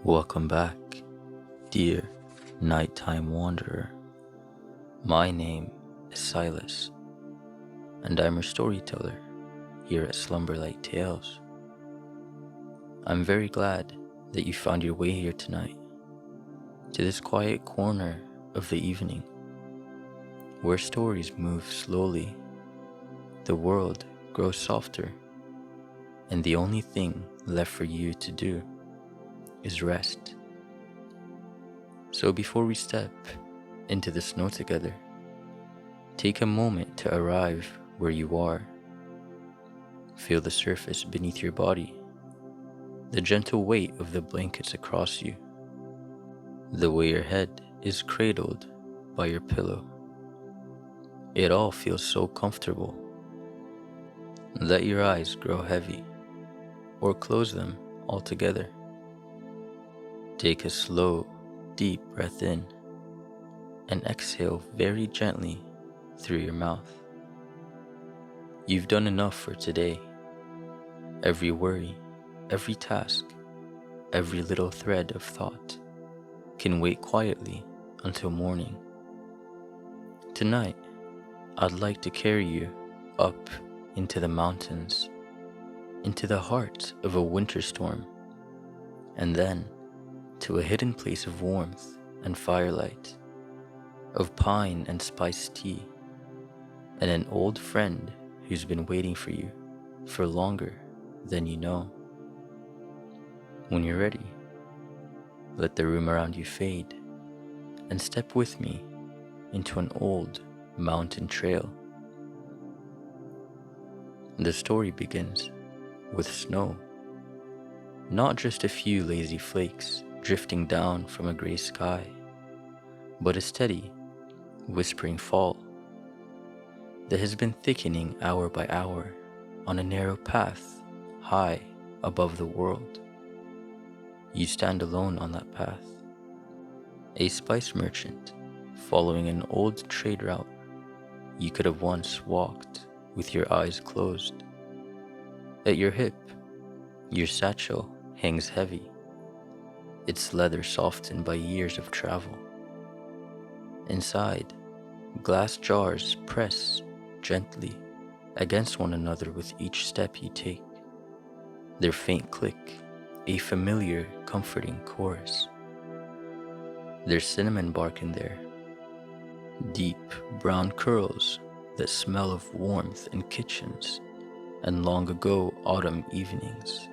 Welcome back, dear nighttime wanderer. My name is Silas, and I'm your storyteller here at Slumberlight Tales. I'm very glad that you found your way here tonight, to this quiet corner of the evening, where stories move slowly, the world grows softer, and the only thing left for you to do is rest. So before we step into the snow together, take a moment to arrive where you are. Feel the surface beneath your body, the gentle weight of the blankets across you, the way your head is cradled by your pillow. It all feels so comfortable. Let your eyes grow heavy, or close them altogether. Take a slow, deep breath in, and exhale very gently through your mouth. You've done enough for today. Every worry, every task, every little thread of thought can wait quietly until morning. Tonight, I'd like to carry you up into the mountains, into the heart of a winter storm, and then to a hidden place of warmth and firelight, of pine and spiced tea, and an old friend who's been waiting for you for longer than you know. When you're ready, let the room around you fade and step with me into an old mountain trail. The story begins with snow, not just a few lazy flakes drifting down from a gray sky, but a steady, whispering fall that has been thickening hour by hour on a narrow path high above the world. You stand alone on that path, a spice merchant following an old trade route you could have once walked with your eyes closed. At your hip, your satchel hangs heavy, its leather softened by years of travel. Inside, glass jars press gently against one another with each step you take, their faint click a familiar, comforting chorus. There's cinnamon bark in there, deep brown curls that smell of warmth in kitchens and long ago autumn evenings.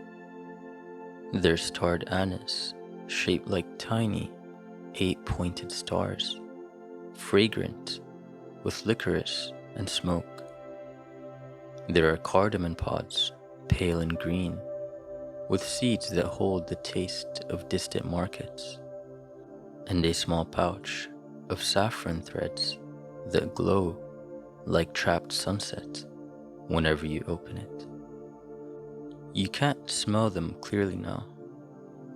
There's starred anise, shaped like tiny, 8-pointed stars, fragrant with licorice and smoke. There are cardamom pods, pale and green, with seeds that hold the taste of distant markets, and a small pouch of saffron threads that glow like trapped sunset whenever you open it. You can't smell them clearly now,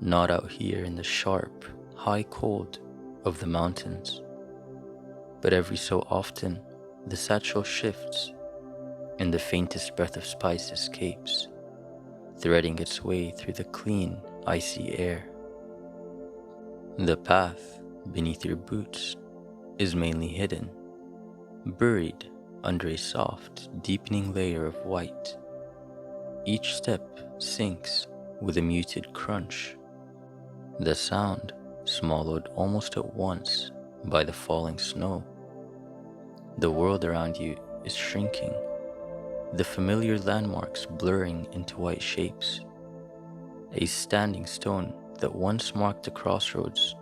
not out here in the sharp, high cold of the mountains, but every so often the satchel shifts and the faintest breath of spice escapes, threading its way through the clean, icy air. The path beneath your boots is mainly hidden, buried under a soft, deepening layer of white. Each step sinks with a muted crunch, the sound swallowed almost at once by the falling snow. The world around you is shrinking, the familiar landmarks blurring into white shapes. A standing stone that once marked a crossroads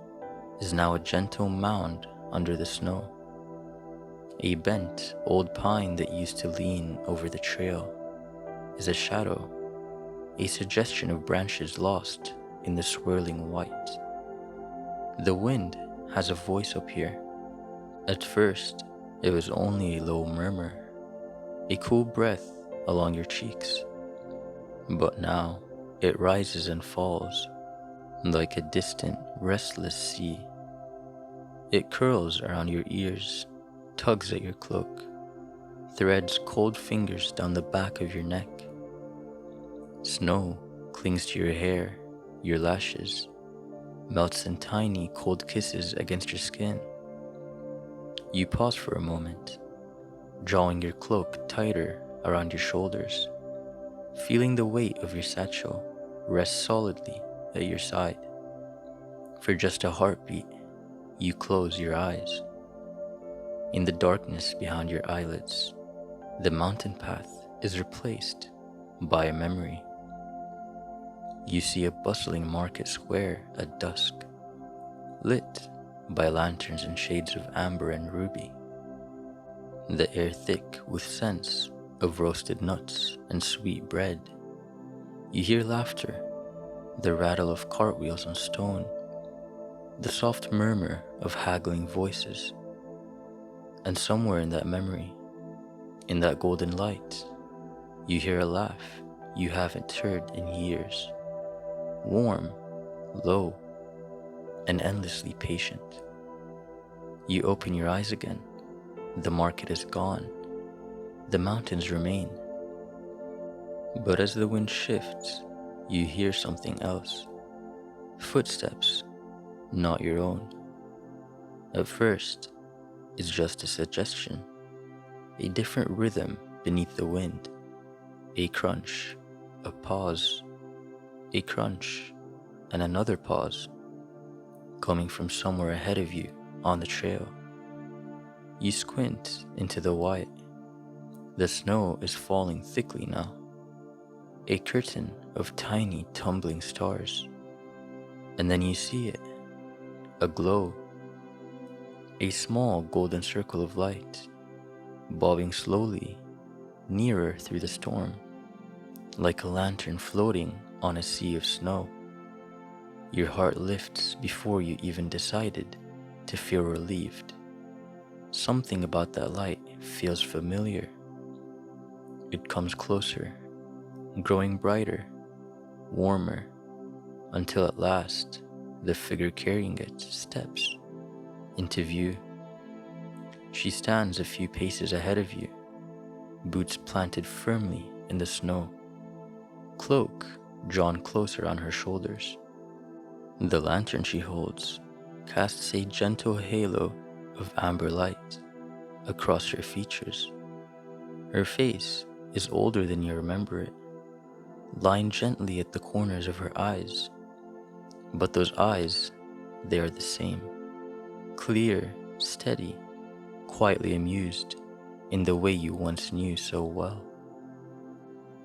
is now a gentle mound under the snow. A bent old pine that used to lean over the trail is a shadow, a suggestion of branches lost in the swirling white. The wind has a voice up here. At first, it was only a low murmur, a cool breath along your cheeks. But now it rises and falls like a distant, restless sea. It curls around your ears, tugs at your cloak, threads cold fingers down the back of your neck. Snow clings to your hair, your lashes, melts in tiny, cold kisses against your skin. You pause for a moment, drawing your cloak tighter around your shoulders, feeling the weight of your satchel rest solidly at your side. For just a heartbeat, you close your eyes. In the darkness behind your eyelids, the mountain path is replaced by a memory. You see a bustling market square at dusk, lit by lanterns in shades of amber and ruby. The air thick with scents of roasted nuts and sweet bread. You hear laughter, the rattle of cartwheels on stone, the soft murmur of haggling voices. And somewhere in that memory, in that golden light, you hear a laugh you haven't heard in years. Warm, low, and endlessly patient. You open your eyes again. The market is gone. The mountains remain. But as the wind shifts, you hear something else. Footsteps, not your own. At first, it's just a suggestion, a different rhythm beneath the wind. A crunch, a pause, a crunch, and another pause, coming from somewhere ahead of you on the trail. You squint into the white. The snow is falling thickly now, a curtain of tiny tumbling stars. And then you see it, a glow, a small golden circle of light, bobbing slowly, nearer through the storm, like a lantern floating on a sea of snow. Your heart lifts before you even decided to feel relieved. Something about that light feels familiar. It comes closer, growing brighter, warmer, until at last the figure carrying it steps into view. She stands a few paces ahead of you, boots planted firmly in the snow, cloak drawn closer on her shoulders. The lantern she holds casts a gentle halo of amber light across her features. Her face is older than you remember it, lying gently at the corners of her eyes. But those eyes, they are the same. Clear, steady, quietly amused in the way you once knew so well.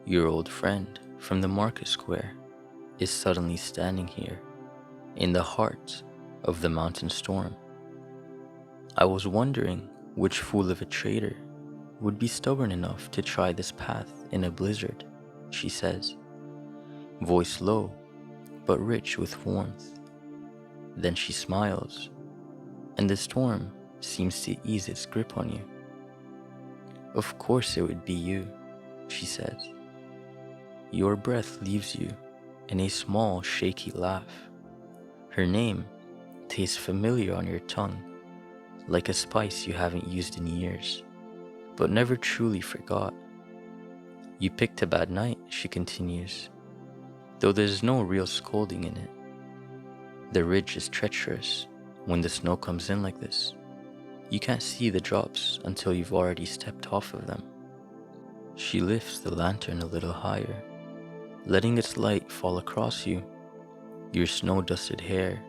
Your old friend from the market square is suddenly standing here in the heart of the mountain storm. I was wondering which fool of a trader would be stubborn enough to try this path in a blizzard, she says, voice low but rich with warmth. Then she smiles, and the storm seems to ease its grip on you. Of course it would be you, she says. Your breath leaves you in a small, shaky laugh. Her name tastes familiar on your tongue, like a spice you haven't used in years, but never truly forgot. You picked a bad night, she continues, though there's no real scolding in it. The ridge is treacherous when the snow comes in like this. You can't see the drops until you've already stepped off of them. She lifts the lantern a little higher, letting its light fall across you, your snow-dusted hair,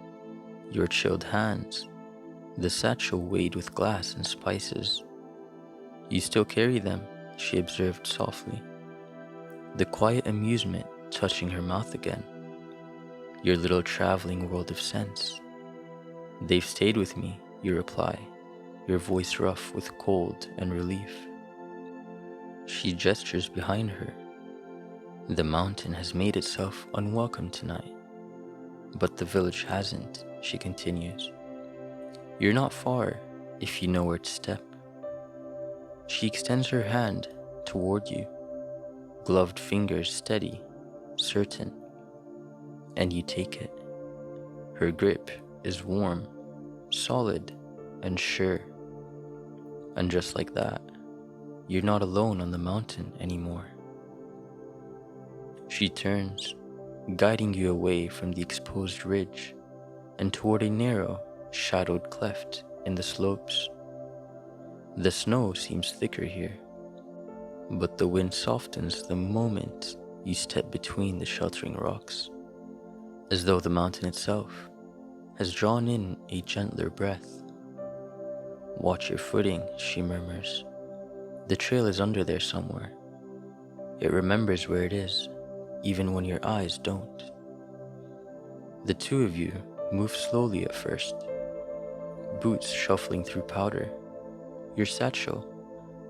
your chilled hands, the satchel weighed with glass and spices. You still carry them, she observed softly, the quiet amusement touching her mouth again. Your little traveling world of scents. They've stayed with me, you reply, your voice rough with cold and relief. She gestures behind her. The mountain has made itself unwelcome tonight, but the village hasn't, she continues. You're not far if you know where to step. She extends her hand toward you, gloved fingers steady, certain, and you take it. Her grip is warm, solid, and sure. And just like that, you're not alone on the mountain anymore. She turns, guiding you away from the exposed ridge, and toward a narrow, shadowed cleft in the slopes. The snow seems thicker here, but the wind softens the moment you step between the sheltering rocks, as though the mountain itself has drawn in a gentler breath. "Watch your footing," she murmurs. "The trail is under there somewhere. It remembers where it is, even when your eyes don't." The two of you move slowly at first, boots shuffling through powder, your satchel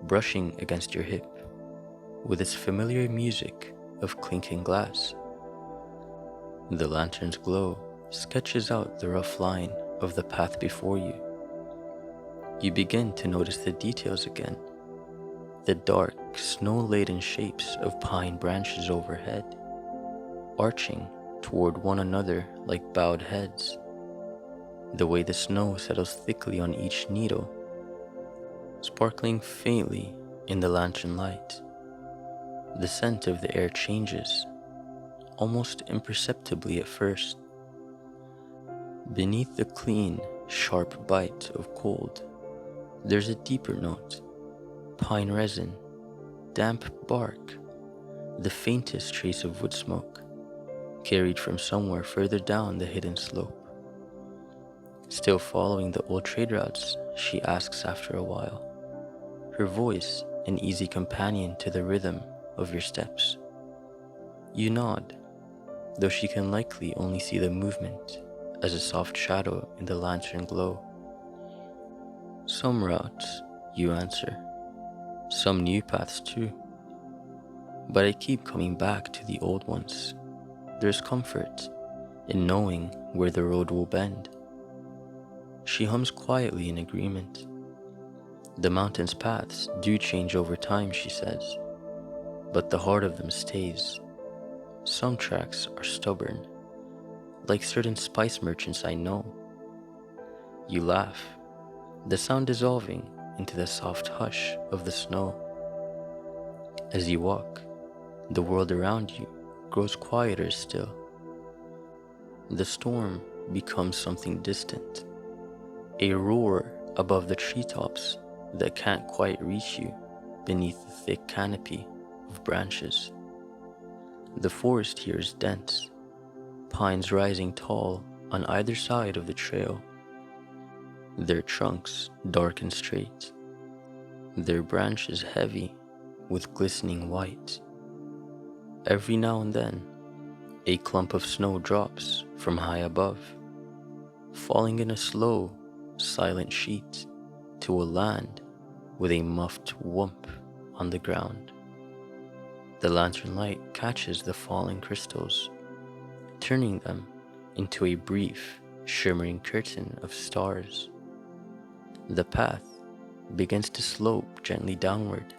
brushing against your hip with its familiar music of clinking glass. The lantern's glow sketches out the rough line of the path before you. You begin to notice the details again, the dark, snow-laden shapes of pine branches overhead, arching toward one another like bowed heads, the way the snow settles thickly on each needle, sparkling faintly in the lantern light. The scent of the air changes, almost imperceptibly at first. Beneath the clean, sharp bite of cold, there's a deeper note: pine resin, damp bark, the faintest trace of wood smoke, carried from somewhere further down the hidden slope. Still following the old trade routes, she asks after a while, her voice an easy companion to the rhythm of your steps. You nod, though she can likely only see the movement as a soft shadow in the lantern glow. "Some routes," you answer, "some new paths too. But I keep coming back to the old ones. There's comfort in knowing where the road will bend." She hums quietly in agreement. "The mountain's paths do change over time," she says, "but the heart of them stays. Some tracks are stubborn, like certain spice merchants I know." You laugh, the sound dissolving into the soft hush of the snow. As you walk, the world around you grows quieter still. The storm becomes something distant, a roar above the treetops that can't quite reach you beneath the thick canopy of branches. The forest here is dense, pines rising tall on either side of the trail, their trunks dark and straight, their branches heavy with glistening white. Every now and then, a clump of snow drops from high above, falling in a slow, silent sheet to a land with a muffled whomp on the ground. The lantern light catches the falling crystals, turning them into a brief, shimmering curtain of stars. The path begins to slope gently downward,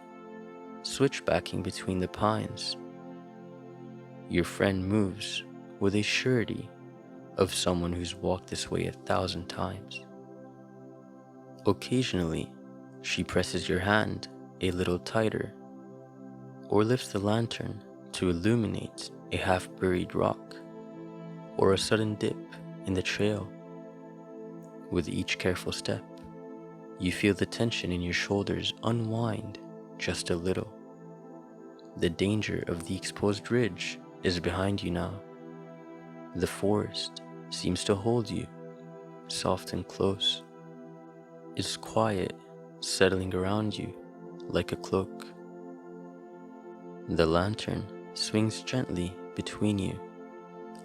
switchbacking between the pines. Your friend moves with a surety of someone who's walked this way 1,000 times. Occasionally, she presses your hand a little tighter, or lifts the lantern to illuminate a half-buried rock, or a sudden dip in the trail. With each careful step, you feel the tension in your shoulders unwind just a little. The danger of the exposed ridge is behind you now. The forest seems to hold you, soft and close. It's quiet, settling around you like a cloak. The lantern swings gently between you,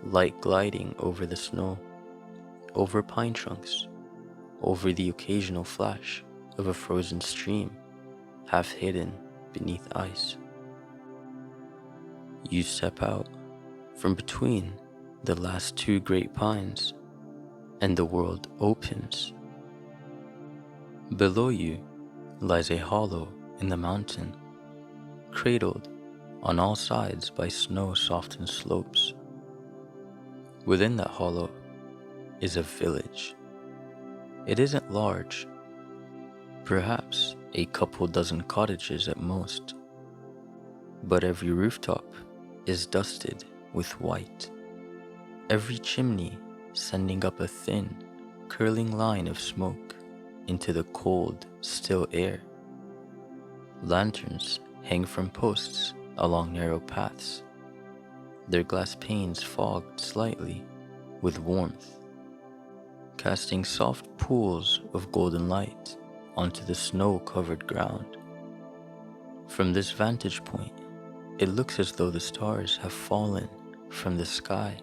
light gliding over the snow, over pine trunks, over the occasional flash of a frozen stream half hidden beneath ice. You step out from between the last two great pines, and the world opens. Below you lies a hollow in the mountain, cradled on all sides by snow-softened slopes. Within that hollow is a village. It isn't large, perhaps a couple dozen cottages at most, but every rooftop is dusted with white. Every chimney sending up a thin, curling line of smoke into the cold, still air. Lanterns hang from posts along narrow paths, their glass panes fogged slightly with warmth, casting soft pools of golden light onto the snow-covered ground. From this vantage point, it looks as though the stars have fallen from the sky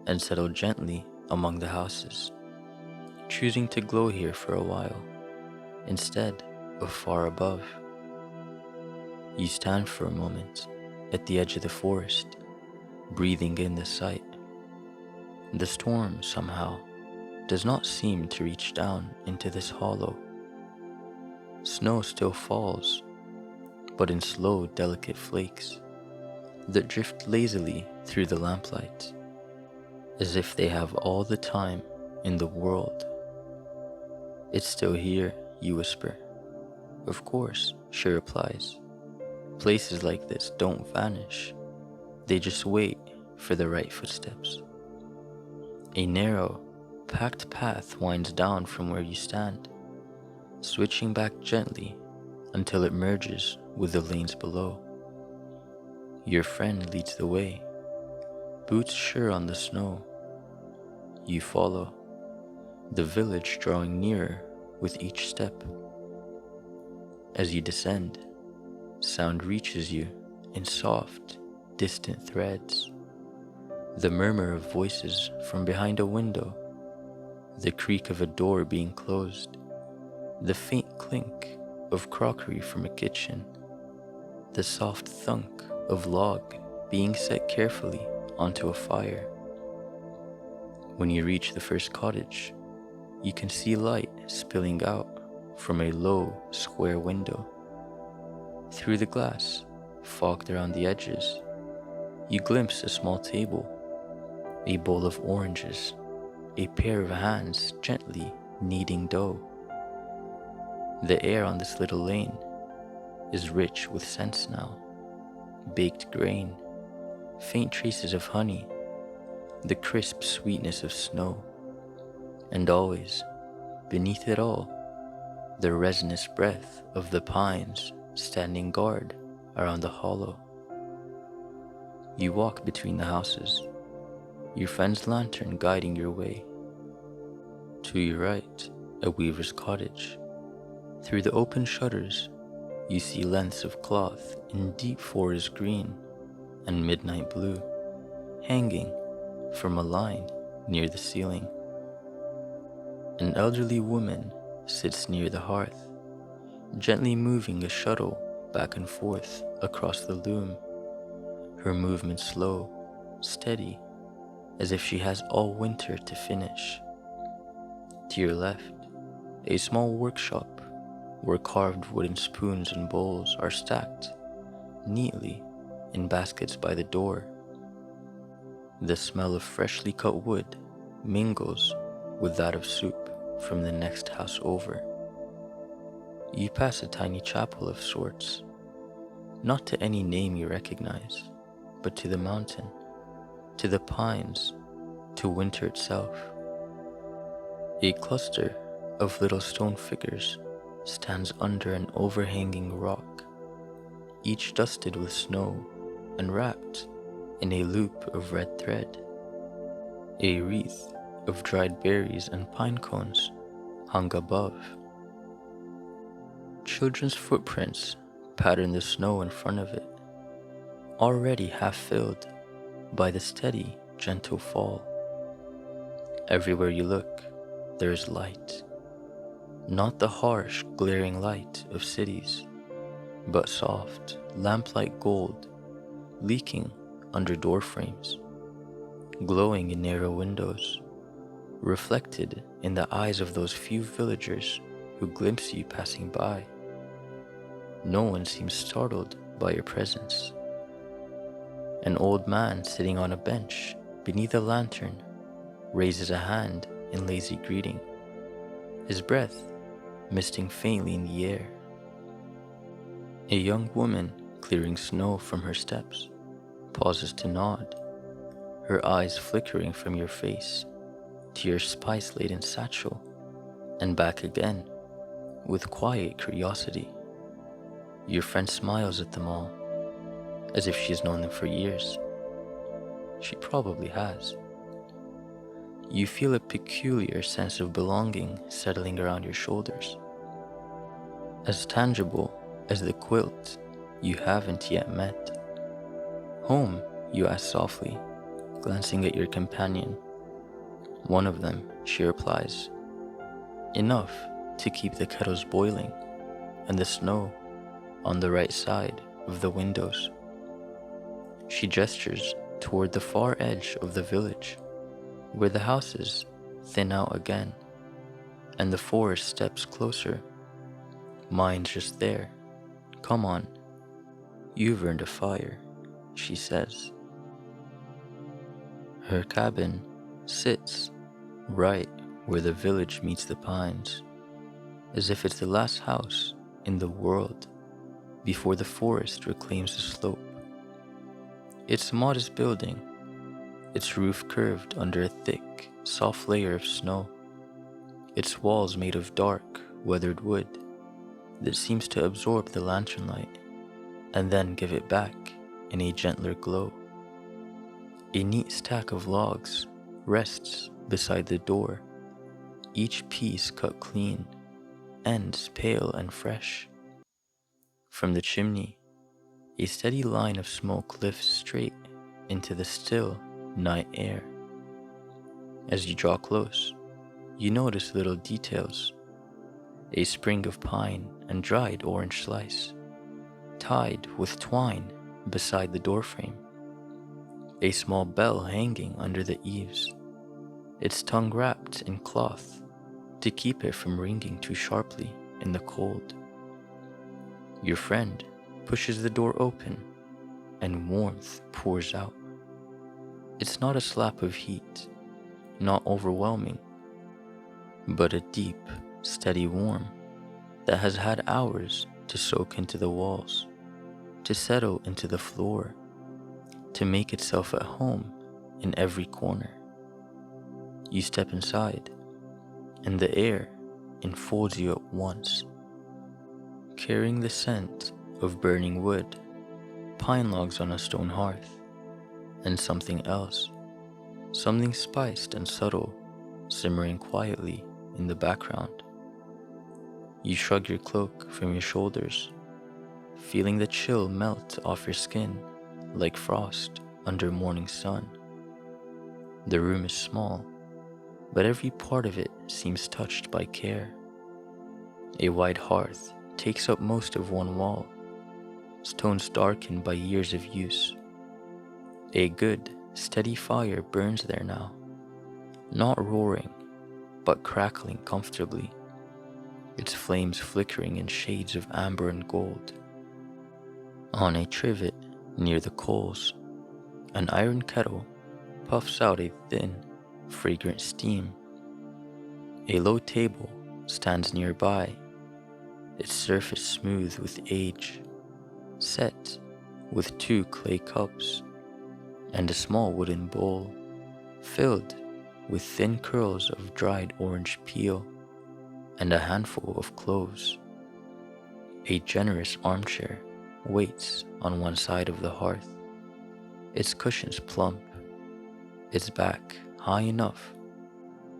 and settled gently among the houses, choosing to glow here for a while instead of far above. You stand for a moment at the edge of the forest, breathing in the sight. The storm, somehow, does not seem to reach down into this hollow. Snow still falls, but in slow, delicate flakes that drift lazily through the lamplight, as if they have all the time in the world. "It's still here," you whisper. "Of course," she replies. "Places like this don't vanish. They just wait for the right footsteps." A narrow, packed path winds down from where you stand, switching back gently until it merges with the lanes below. Your friend leads the way, boots sure on the snow. You follow, the village drawing nearer with each step. As you descend, sound reaches you in soft, distant threads. The murmur of voices from behind a window, the creak of a door being closed, the faint clink of crockery from a kitchen, the soft thunk of log being set carefully onto a fire. When you reach the first cottage, you can see light spilling out from a low, square window. Through the glass, fogged around the edges, you glimpse a small table, a bowl of oranges, a pair of hands gently kneading dough. The air on this little lane is rich with scents now: baked grain, faint traces of honey, the crisp sweetness of snow, and always, beneath it all, the resinous breath of the pines standing guard around the hollow. You walk between the houses, your friend's lantern guiding your way. To your right, a weaver's cottage. Through the open shutters, you see lengths of cloth in deep forest green and midnight blue, hanging from a line near the ceiling. An elderly woman sits near the hearth, gently moving a shuttle back and forth across the loom, her movement slow, steady, as if she has all winter to finish. To your left, a small workshop where carved wooden spoons and bowls are stacked neatly in baskets by the door. The smell of freshly cut wood mingles with that of soup from the next house over. You pass a tiny chapel of sorts, not to any name you recognize, but to the mountain, to the pines, to winter itself. A cluster of little stone figures stands under an overhanging rock, each dusted with snow and wrapped in a loop of red thread. A wreath of dried berries and pine cones hung above. Children's footprints pattern the snow in front of it, already half filled by the steady, gentle fall. Everywhere you look, there is light. Not the harsh, glaring light of cities, but soft, lamp-like gold, leaking under door frames, glowing in narrow windows, reflected in the eyes of those few villagers who glimpse you passing by. No one seems startled by your presence. An old man sitting on a bench beneath a lantern raises a hand in lazy greeting, his breath misting faintly in the air. A young woman clearing snow from her steps pauses to nod, her eyes flickering from your face to your spice-laden satchel, and back again, with quiet curiosity. Your friend smiles at them all, as if she's known them for years. She probably has. You feel a peculiar sense of belonging settling around your shoulders. As tangible as the quilt you haven't yet met. "Home?" you ask softly, glancing at your companion. "One of them," she replies. "Enough to keep the kettles boiling and the snow on the right side of the windows." She gestures toward the far edge of the village, where the houses thin out again, and the forest steps closer. "Mine's just there. Come on. You've earned a fire," she says. Her cabin sits right where the village meets the pines, as if it's the last house in the world before the forest reclaims the slope. It's a modest building, its roof curved under a thick, soft layer of snow, its walls made of dark, weathered wood that seems to absorb the lantern light and then give it back in a gentler glow. A neat stack of logs rests beside the door, each piece cut clean, ends pale and fresh. From the chimney, a steady line of smoke lifts straight into the still night air. As you draw close, you notice little details: a sprig of pine and dried orange slice, tied with twine beside the doorframe, a small bell hanging under the eaves, its tongue wrapped in cloth to keep it from ringing too sharply in the cold. Your friend pushes the door open, and warmth pours out. It's not a slap of heat, not overwhelming, but a deep, steady warmth that has had hours to soak into the walls, to settle into the floor, to make itself at home in every corner. You step inside, and the air enfolds you at once, carrying the scent of burning wood, pine logs on a stone hearth, and something else, something spiced and subtle, simmering quietly in the background. You shrug your cloak from your shoulders, feeling the chill melt off your skin like frost under morning sun. The room is small, but every part of it seems touched by care. A wide hearth takes up most of one wall, stones darkened by years of use. A good, steady fire burns there now, not roaring, but crackling comfortably, its flames flickering in shades of amber and gold. On a trivet near the coals, an iron kettle puffs out a thin, fragrant steam. A low table stands nearby, its surface smooth with age, set with 2 clay cups and a small wooden bowl filled with thin curls of dried orange peel and a handful of cloves. A generous armchair waits on one side of the hearth, its cushions plump, its back high enough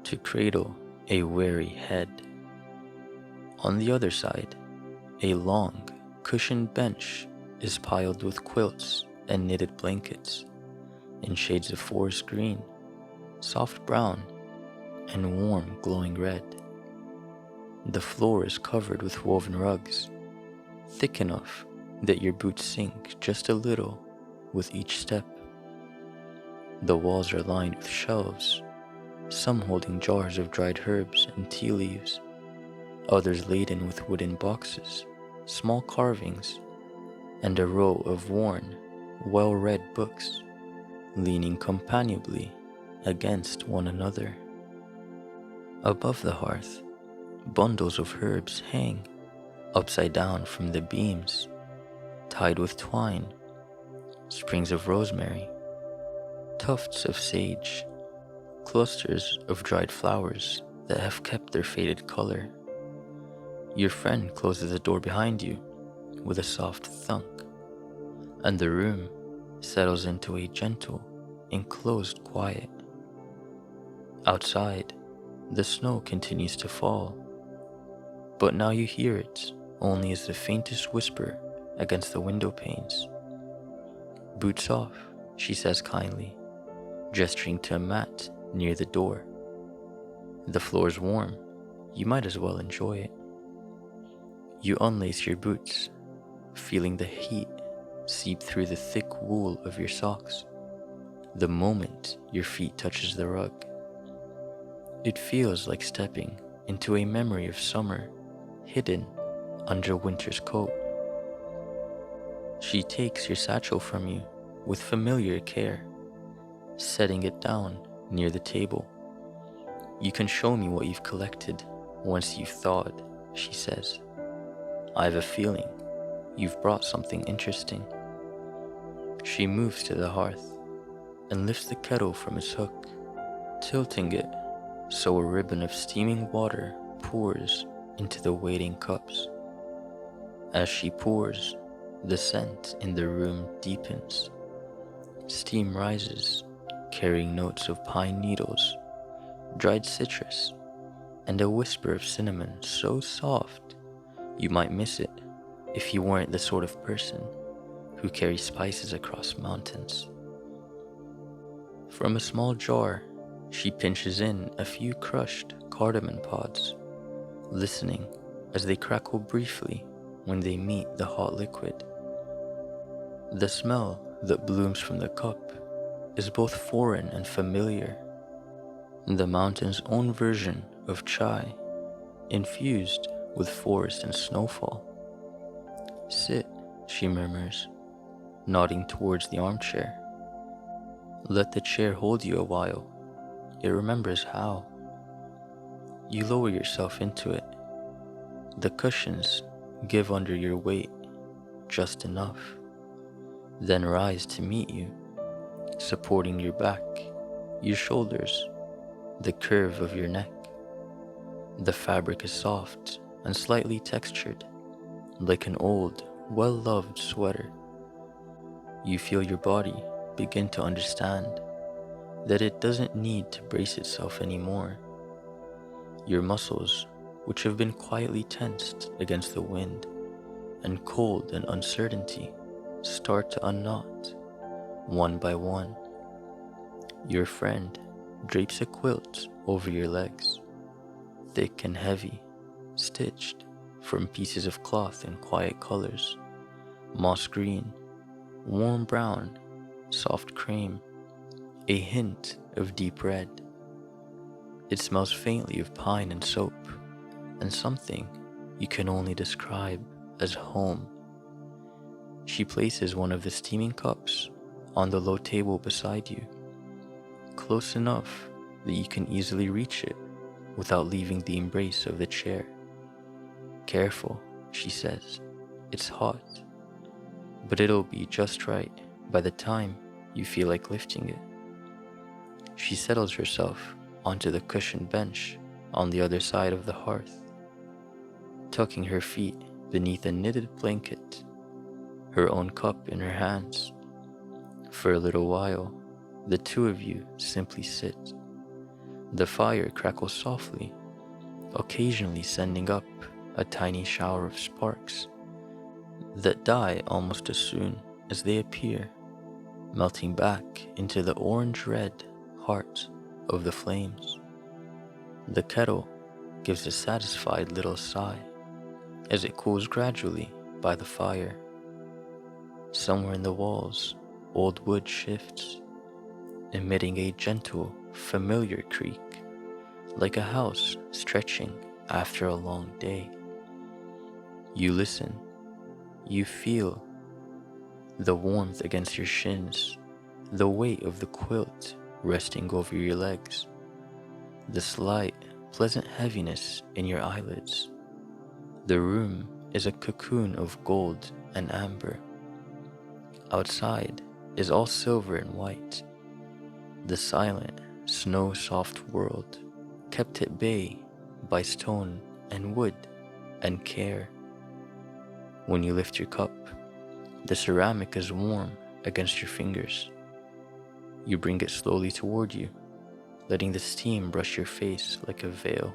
to cradle a weary head. On the other side, a long, cushioned bench is piled with quilts and knitted blankets in shades of forest green, soft brown, and warm glowing red. The floor is covered with woven rugs, thick enough that your boots sink just a little with each step. The walls are lined with shelves, some holding jars of dried herbs and tea leaves, others laden with wooden boxes, small carvings, and a row of worn, well-read books leaning companionably against one another. Above the hearth, bundles of herbs hang upside down from the beams, tied with twine, sprigs of rosemary, tufts of sage, clusters of dried flowers that have kept their faded color. Your friend closes the door behind you with a soft thunk, and the room settles into a gentle, enclosed quiet. Outside, the snow continues to fall, but now you hear it only as the faintest whisper against the window panes. "Boots off," she says kindly, gesturing to a mat near the door. "The floor's warm. You might as well enjoy it." You unlace your boots, feeling the heat seep through the thick wool of your socks the moment your feet touches the rug. It feels like stepping into a memory of summer hidden under winter's coat. She takes your satchel from you with familiar care, setting it down near the table. "You can show me what you've collected once you've thawed," she says. "I have a feeling you've brought something interesting." She moves to the hearth and lifts the kettle from its hook, tilting it so a ribbon of steaming water pours into the waiting cups. As she pours, the scent in the room deepens. Steam rises, carrying notes of pine needles, dried citrus, and a whisper of cinnamon so soft you might miss it if you weren't the sort of person who carries spices across mountains. From a small jar, she pinches in a few crushed cardamom pods, listening as they crackle briefly when they meet the hot liquid. The smell that blooms from the cup is both foreign and familiar, the mountain's own version of chai, infused with forest and snowfall. "Sit," she murmurs, nodding towards the armchair. "Let the chair hold you a while. It remembers how." You lower yourself into it. The cushions give under your weight just enough, then rise to meet you, supporting your back, your shoulders, the curve of your neck. The fabric is soft and slightly textured, like an old, well-loved sweater. You feel your body begin to understand that it doesn't need to brace itself anymore. Your muscles, which have been quietly tensed against the wind and cold and uncertainty, start to unknot, one by one. Your friend drapes a quilt over your legs, thick and heavy, stitched from pieces of cloth in quiet colors: moss green, warm brown, soft cream, a hint of deep red. It smells faintly of pine and soap, and something you can only describe as home. She places one of the steaming cups on the low table beside you, close enough that you can easily reach it without leaving the embrace of the chair. "Careful," she says. "It's hot, but it'll be just right by the time you feel like lifting it." She settles herself onto the cushioned bench on the other side of the hearth, tucking her feet beneath a knitted blanket, her own cup in her hands. For a little while, the two of you simply sit. The fire crackles softly, occasionally sending up a tiny shower of sparks that die almost as soon as they appear, melting back into the orange-red heart of the flames. The kettle gives a satisfied little sigh as it cools gradually by the fire. Somewhere in the walls, old wood shifts, emitting a gentle, familiar creak, like a house stretching after a long day. You listen. You feel the warmth against your shins, the weight of the quilt resting over your legs, the slight, pleasant heaviness in your eyelids. The room is a cocoon of gold and amber. Outside is all silver and white, the silent, snow-soft world, kept at bay by stone and wood and care. When you lift your cup, the ceramic is warm against your fingers. You bring it slowly toward you, letting the steam brush your face like a veil.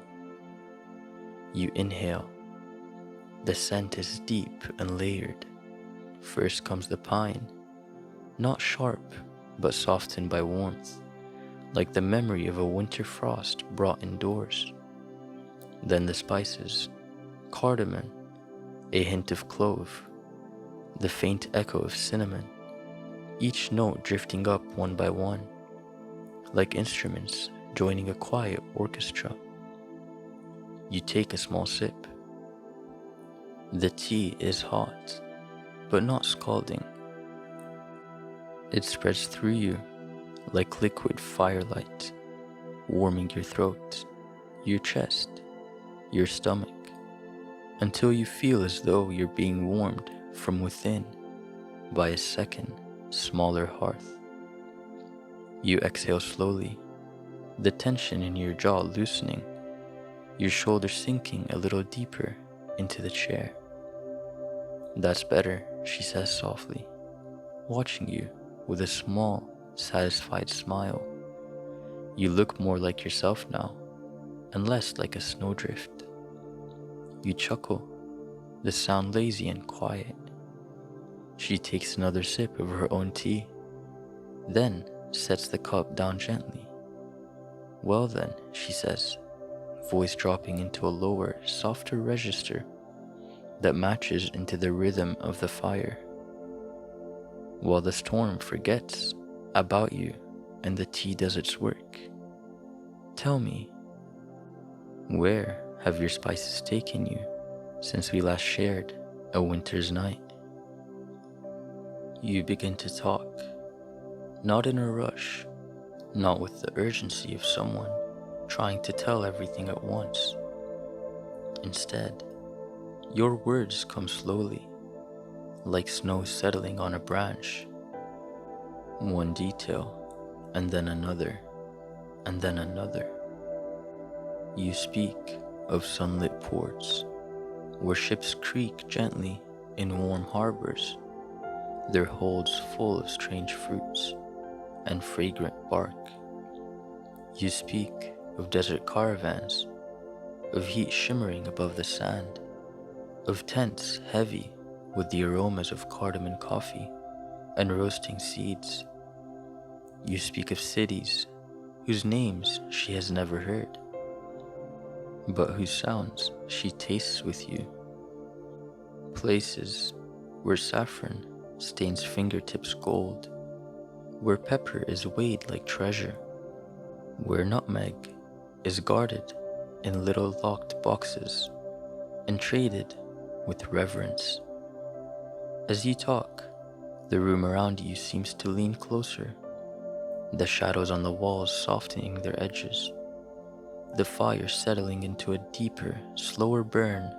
You inhale. The scent is deep and layered. First comes the pine, not sharp, but softened by warmth, like the memory of a winter frost brought indoors. Then the spices, cardamom, a hint of clove, the faint echo of cinnamon, each note drifting up one by one, like instruments joining a quiet orchestra. You take a small sip. The tea is hot, but not scalding. It spreads through you like liquid firelight, warming your throat, your chest, your stomach, until you feel as though you're being warmed from within by a second, smaller hearth. You exhale slowly, the tension in your jaw loosening, your shoulders sinking a little deeper into the chair. "That's better," she says softly, watching you with a small, satisfied smile. You look more like yourself now, and less like a snowdrift. You chuckle, the sound lazy and quiet. She takes another sip of her own tea, then sets the cup down gently. "Well then," she says, voice dropping into a lower, softer register that matches into the rhythm of the fire. While the storm forgets about you and the tea does its work, tell me, where have your spices taken you since we last shared a winter's night? You begin to talk, not in a rush, not with the urgency of someone trying to tell everything at once. Instead, your words come slowly, like snow settling on a branch. One detail, and then another, and then another. You speak of sunlit ports, where ships creak gently in warm harbors, their holds full of strange fruits and fragrant bark. You speak of desert caravans, of heat shimmering above the sand, of tents heavy with the aromas of cardamom coffee and roasting seeds. You speak of cities whose names she has never heard, but whose sounds she tastes with you. Places where saffron stains fingertips gold, where pepper is weighed like treasure, where nutmeg is guarded in little locked boxes and traded with reverence. As you talk, the room around you seems to lean closer, the shadows on the walls softening their edges, the fire settling into a deeper, slower burn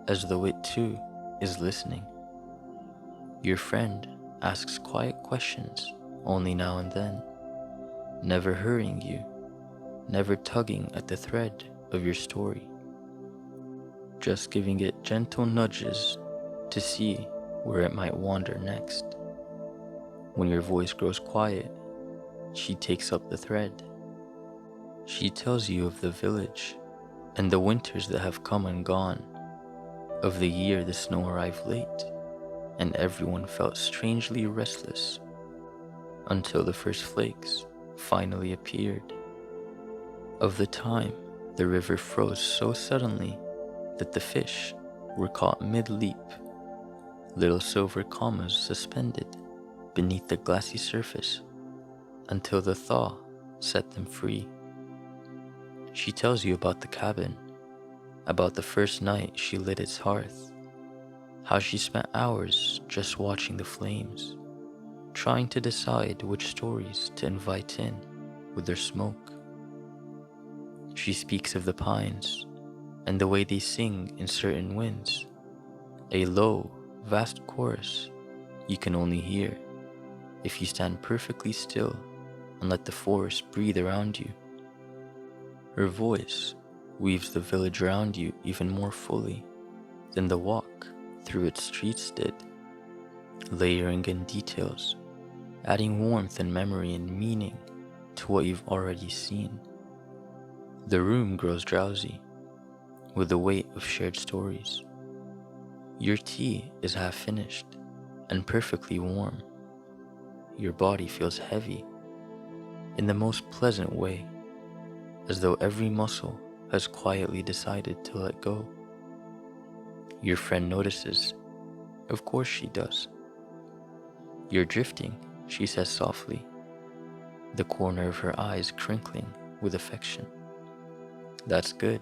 as though it too is listening. Your friend asks quiet questions only now and then, never hurrying you, never tugging at the thread of your story, just giving it gentle nudges to see where it might wander next. When your voice grows quiet, she takes up the thread. She tells you of the village and the winters that have come and gone, of the year the snow arrived late and everyone felt strangely restless until the first flakes finally appeared, of the time the river froze so suddenly that the fish were caught mid-leap, little silver commas suspended beneath the glassy surface until the thaw set them free. She tells you about the cabin, about the first night she lit its hearth, how she spent hours just watching the flames, trying to decide which stories to invite in with their smoke. She speaks of the pines and the way they sing in certain winds, a low, vast chorus you can only hear if you stand perfectly still and let the forest breathe around you Her voice weaves the village around you even more fully than the walk through its streets did, layering in details, adding warmth and memory and meaning to what you've already seen. The room grows drowsy with the weight of shared stories. Your tea is half finished and perfectly warm. Your body feels heavy in the most pleasant way, as though every muscle has quietly decided to let go. Your friend notices. Of course she does. You're drifting, she says softly, the corner of her eyes crinkling with affection. That's good.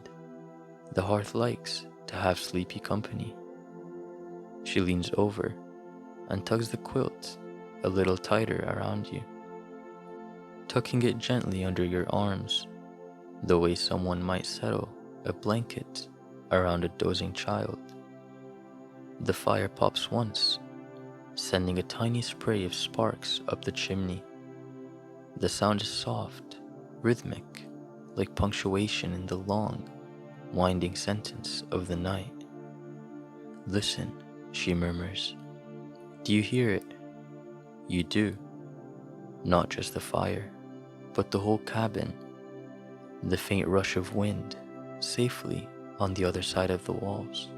The hearth likes to have sleepy company. She leans over and tugs the quilt a little tighter around you, tucking it gently under your arms, the way someone might settle a blanket around a dozing child. The fire pops once, sending a tiny spray of sparks up the chimney. The sound is soft, rhythmic, like punctuation in the long, winding sentence of the night. Listen, she murmurs. Do you hear it? You do. Not just the fire, but the whole cabin. The faint rush of wind, safely on the other side of the walls.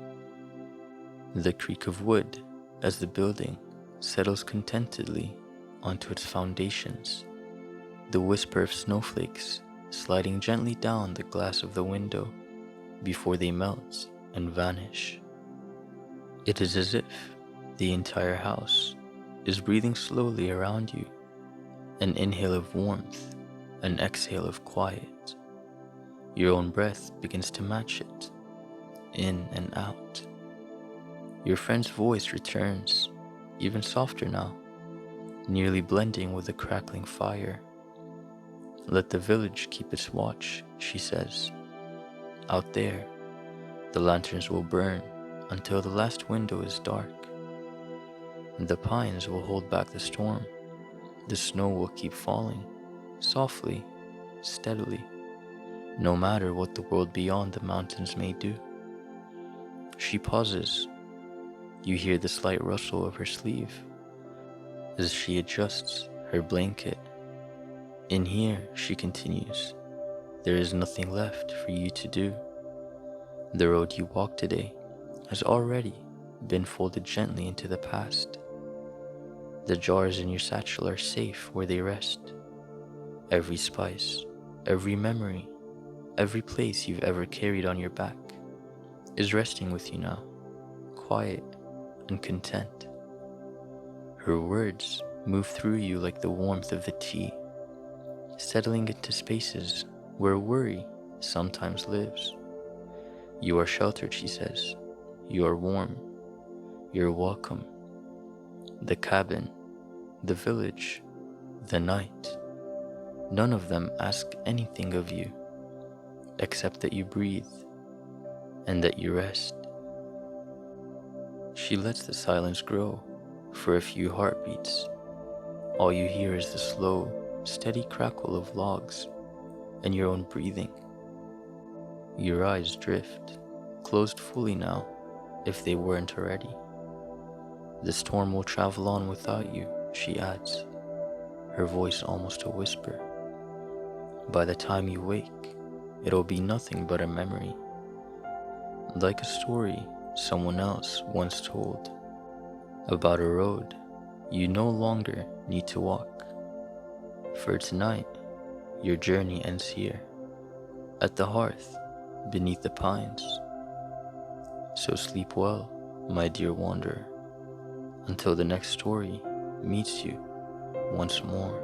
The creak of wood as the building settles contentedly onto its foundations. The whisper of snowflakes sliding gently down the glass of the window before they melt and vanish. It is as if the entire house is breathing slowly around you, an inhale of warmth, an exhale of quiet. Your own breath begins to match it, in and out. Your friend's voice returns, even softer now, nearly blending with the crackling fire. Let the village keep its watch, she says. Out there, the lanterns will burn until the last window is dark. The pines will hold back the storm. The snow will keep falling, softly, steadily, no matter what the world beyond the mountains may do. She pauses. You hear the slight rustle of her sleeve as she adjusts her blanket. In here, she continues, there is nothing left for you to do. The road you walked today has already been folded gently into the past. The jars in your satchel are safe where they rest. Every spice, every memory, every place you've ever carried on your back is resting with you now, quiet and content. Her words move through you like the warmth of the tea, settling into spaces where worry sometimes lives. You are sheltered, she says. You are warm. You're welcome. The cabin, the village, the night. None of them ask anything of you, except that you breathe and that you rest. She lets the silence grow for a few heartbeats. All you hear is the slow, steady crackle of logs and your own breathing. Your eyes drift, closed fully now, if they weren't already. The storm will travel on without you, she adds, her voice almost a whisper. By the time you wake, it'll be nothing but a memory, like a story someone else once told, about a road you no longer need to walk. For tonight, your journey ends here, at the hearth, beneath the pines. So sleep well, my dear wanderer, until the next story meets you once more.